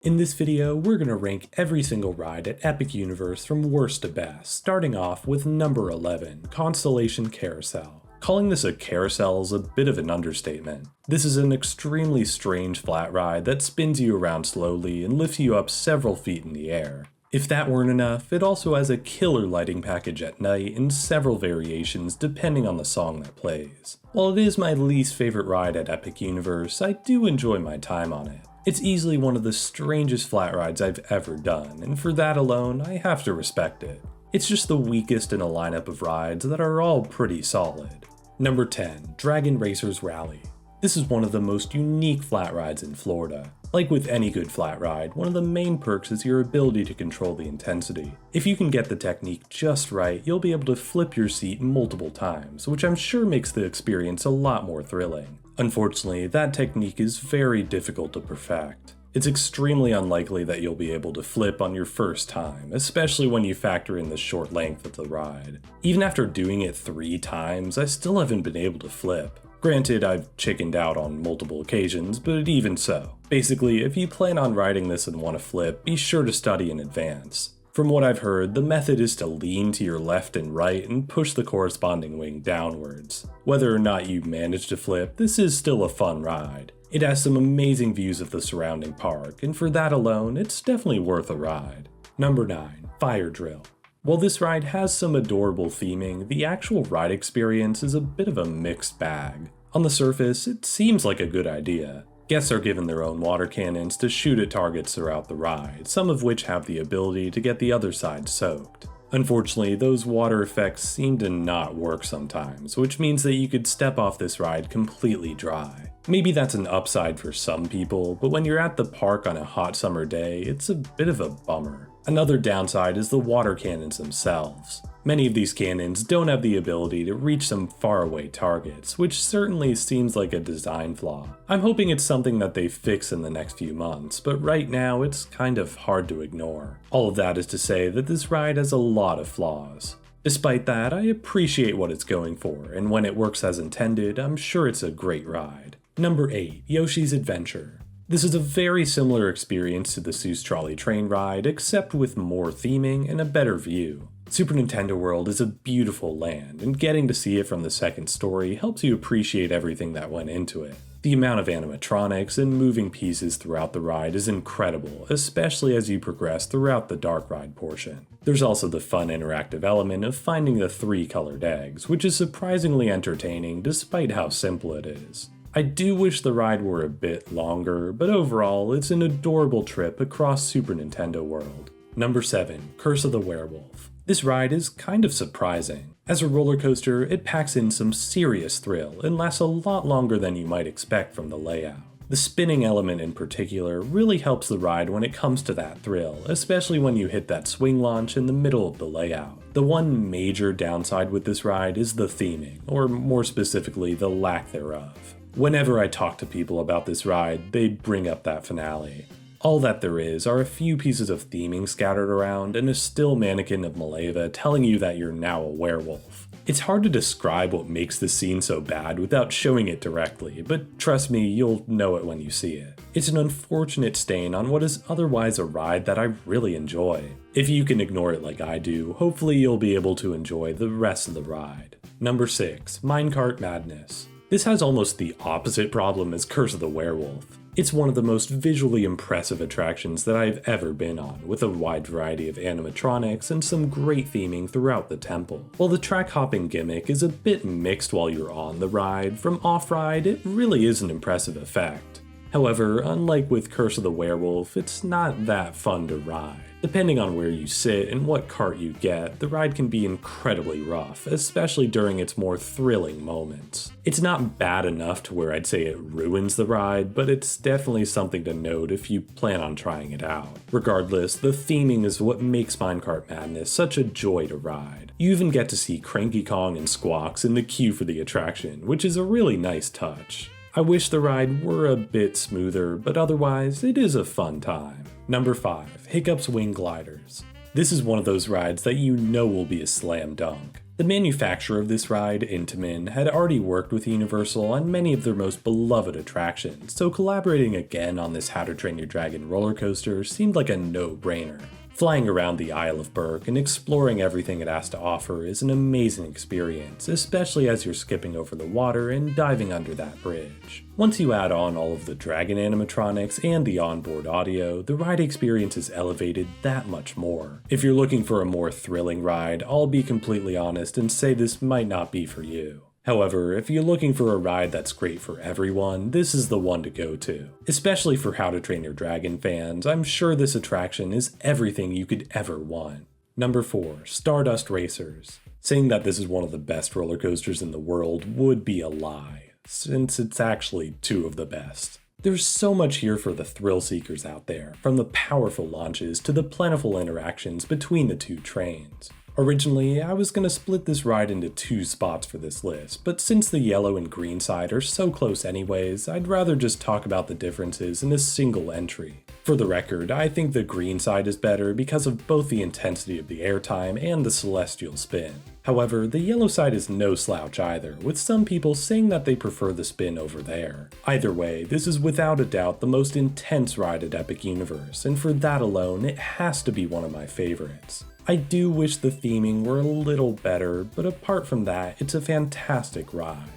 In this video, we're going to rank every single ride at Epic Universe from worst to best, starting off with number 11, Constellation Carousel. Calling this a carousel is a bit of an understatement. This is an extremely strange flat ride that spins you around slowly and lifts you up several feet in the air. If that weren't enough, it also has a killer lighting package at night and several variations depending on the song that plays. While it is my least favorite ride at Epic Universe, I do enjoy my time on it. It's easily one of the strangest flat rides I've ever done, and for that alone, I have to respect it. It's just the weakest in a lineup of rides that are all pretty solid. Number 10, Dragon Racers Rally. This is one of the most unique flat rides in Florida. Like with any good flat ride, one of the main perks is your ability to control the intensity. If you can get the technique just right, you'll be able to flip your seat multiple times, which I'm sure makes the experience a lot more thrilling. Unfortunately, that technique is very difficult to perfect. It's extremely unlikely that you'll be able to flip on your first time, especially when you factor in the short length of the ride. Even after doing it 3 times, I still haven't been able to flip. Granted, I've chickened out on multiple occasions, but even so. Basically, if you plan on riding this and want to flip, be sure to study in advance. From what I've heard, the method is to lean to your left and right and push the corresponding wing downwards. Whether or not you manage to flip, this is still a fun ride. It has some amazing views of the surrounding park, and for that alone, it's definitely worth a ride. Number 9, Fire Drill. While this ride has some adorable theming, the actual ride experience is a bit of a mixed bag. On the surface, it seems like a good idea. Guests are given their own water cannons to shoot at targets throughout the ride, some of which have the ability to get the other side soaked. Unfortunately, those water effects seem to not work sometimes, which means that you could step off this ride completely dry. Maybe that's an upside for some people, but when you're at the park on a hot summer day, it's a bit of a bummer. Another downside is the water cannons themselves. Many of these cannons don't have the ability to reach some faraway targets, which certainly seems like a design flaw. I'm hoping it's something that they fix in the next few months, but right now it's kind of hard to ignore. All of that is to say that this ride has a lot of flaws. Despite that, I appreciate what it's going for, and when it works as intended, I'm sure it's a great ride. Number 8, Yoshi's Adventure. This is a very similar experience to the Seuss Trolley Train ride, except with more theming and a better view. Super Nintendo World is a beautiful land, and getting to see it from the second story helps you appreciate everything that went into it. The amount of animatronics and moving pieces throughout the ride is incredible, especially as you progress throughout the dark ride portion. There's also the fun interactive element of finding the 3 colored eggs, which is surprisingly entertaining despite how simple it is. I do wish the ride were a bit longer, but overall, it's an adorable trip across Super Nintendo World. Number 7, Curse of the Werewolf. This ride is kind of surprising. As a roller coaster, it packs in some serious thrill and lasts a lot longer than you might expect from the layout. The spinning element in particular really helps the ride when it comes to that thrill, especially when you hit that swing launch in the middle of the layout. The one major downside with this ride is the theming, or more specifically, the lack thereof. Whenever I talk to people about this ride, they bring up that finale. All that there is are a few pieces of theming scattered around and a still mannequin of Maleva telling you that you're now a werewolf. It's hard to describe what makes this scene so bad without showing it directly, but trust me, you'll know it when you see it. It's an unfortunate stain on what is otherwise a ride that I really enjoy. If you can ignore it like I do, hopefully you'll be able to enjoy the rest of the ride. Number 6, Minecart Madness. This has almost the opposite problem as Curse of the Werewolf. It's one of the most visually impressive attractions that I've ever been on, with a wide variety of animatronics and some great theming throughout the temple. While the track hopping gimmick is a bit mixed while you're on the ride, from off-ride it really is an impressive effect. However, unlike with Curse of the Werewolf, it's not that fun to ride. Depending on where you sit and what cart you get, the ride can be incredibly rough, especially during its more thrilling moments. It's not bad enough to where I'd say it ruins the ride, but it's definitely something to note if you plan on trying it out. Regardless, the theming is what makes Minecart Madness such a joy to ride. You even get to see Cranky Kong and Squawks in the queue for the attraction, which is a really nice touch. I wish the ride were a bit smoother, but otherwise, it is a fun time. Number 5, Hiccup's Wing Gliders. This is one of those rides that you know will be a slam dunk. The manufacturer of this ride, Intamin, had already worked with Universal on many of their most beloved attractions, so collaborating again on this How to Train Your Dragon roller coaster seemed like a no-brainer. Flying around the Isle of Berk and exploring everything it has to offer is an amazing experience, especially as you're skipping over the water and diving under that bridge. Once you add on all of the dragon animatronics and the onboard audio, the ride experience is elevated that much more. If you're looking for a more thrilling ride, I'll be completely honest and say this might not be for you. However, if you're looking for a ride that's great for everyone, this is the one to go to. Especially for How to Train Your Dragon fans, I'm sure this attraction is everything you could ever want. Number 4. Stardust Racers. Saying that this is one of the best roller coasters in the world would be a lie, since it's actually two of the best. There's so much here for the thrill seekers out there, from the powerful launches to the plentiful interactions between the two trains. Originally, I was going to split this ride into 2 spots for this list, but since the yellow and green side are so close anyways, I'd rather just talk about the differences in a single entry. For the record, I think the green side is better because of both the intensity of the airtime and the celestial spin. However, the yellow side is no slouch either, with some people saying that they prefer the spin over there. Either way, this is without a doubt the most intense ride at Epic Universe, and for that alone, it has to be one of my favorites. I do wish the theming were a little better, but apart from that, it's a fantastic ride.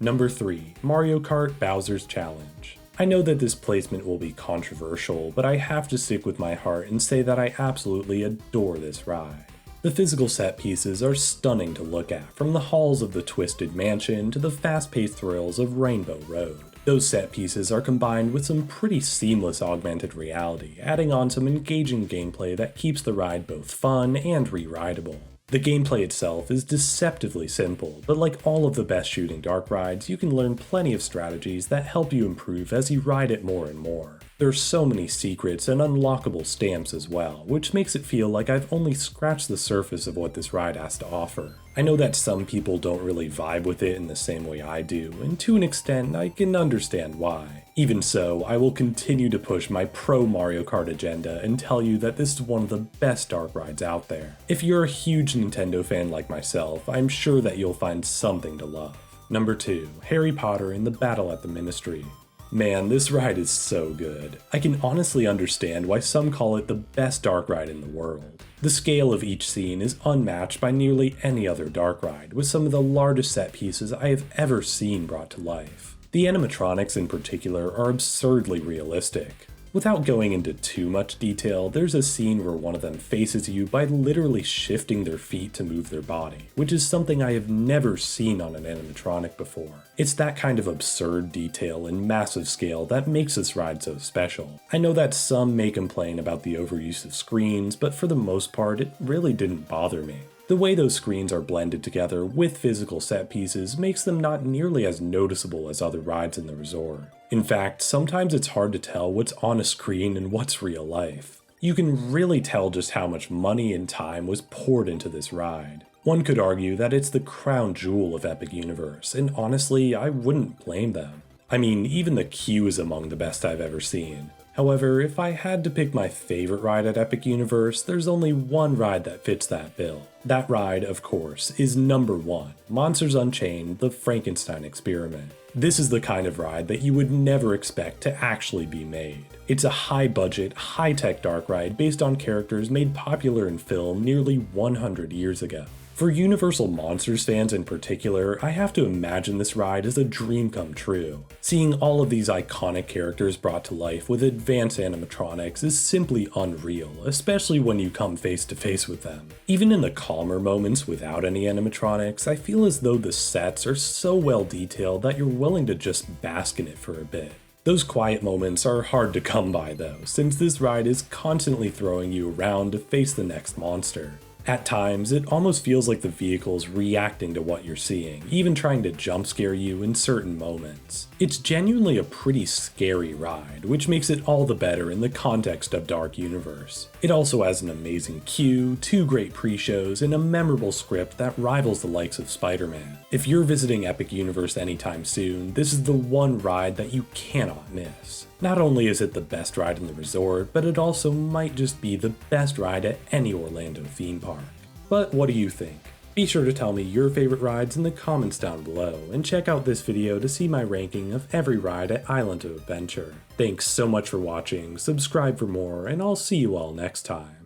Number 3. Mario Kart Bowser's Challenge. I know that this placement will be controversial, but I have to stick with my heart and say that I absolutely adore this ride. The physical set pieces are stunning to look at, from the halls of the Twisted Mansion to the fast-paced thrills of Rainbow Road. Those set pieces are combined with some pretty seamless augmented reality, adding on some engaging gameplay that keeps the ride both fun and re-rideable. The gameplay itself is deceptively simple, but like all of the best shooting dark rides, you can learn plenty of strategies that help you improve as you ride it more and more. There's so many secrets and unlockable stamps as well, which makes it feel like I've only scratched the surface of what this ride has to offer. I know that some people don't really vibe with it in the same way I do, and to an extent I can understand why. Even so, I will continue to push my pro Mario Kart agenda and tell you that this is one of the best dark rides out there. If you're a huge Nintendo fan like myself, I'm sure that you'll find something to love. Number 2. Harry Potter and the Battle at the Ministry. Man, this ride is so good. I can honestly understand why some call it the best dark ride in the world. The scale of each scene is unmatched by nearly any other dark ride, with some of the largest set pieces I have ever seen brought to life. The animatronics in particular are absurdly realistic. Without going into too much detail, there's a scene where one of them faces you by literally shifting their feet to move their body, which is something I have never seen on an animatronic before. It's that kind of absurd detail and massive scale that makes this ride so special. I know that some may complain about the overuse of screens, but for the most part, it really didn't bother me. The way those screens are blended together with physical set pieces makes them not nearly as noticeable as other rides in the resort. In fact, sometimes it's hard to tell what's on a screen and what's real life. You can really tell just how much money and time was poured into this ride. One could argue that it's the crown jewel of Epic Universe, and honestly, I wouldn't blame them. I mean, even the queue is among the best I've ever seen. However, if I had to pick my favorite ride at Epic Universe, there's only one ride that fits that bill. That ride, of course, is number 1, Monsters Unchained: The Frankenstein Experiment. This is the kind of ride that you would never expect to actually be made. It's a high-budget, high-tech dark ride based on characters made popular in film nearly 100 years ago. For Universal Monsters fans in particular, I have to imagine this ride as a dream come true. Seeing all of these iconic characters brought to life with advanced animatronics is simply unreal, especially when you come face to face with them. Even in the calmer moments without any animatronics, I feel as though the sets are so well detailed that you're willing to just bask in it for a bit. Those quiet moments are hard to come by though, since this ride is constantly throwing you around to face the next monster. At times, it almost feels like the vehicle's reacting to what you're seeing, even trying to jump scare you in certain moments. It's genuinely a pretty scary ride, which makes it all the better in the context of Dark Universe. It also has an amazing queue, 2 great pre-shows, and a memorable script that rivals the likes of Spider-Man. If you're visiting Epic Universe anytime soon, this is the one ride that you cannot miss. Not only is it the best ride in the resort, but it also might just be the best ride at any Orlando theme park. But what do you think? Be sure to tell me your favorite rides in the comments down below, and check out this video to see my ranking of every ride at Island of Adventure. Thanks so much for watching, subscribe for more, and I'll see you all next time.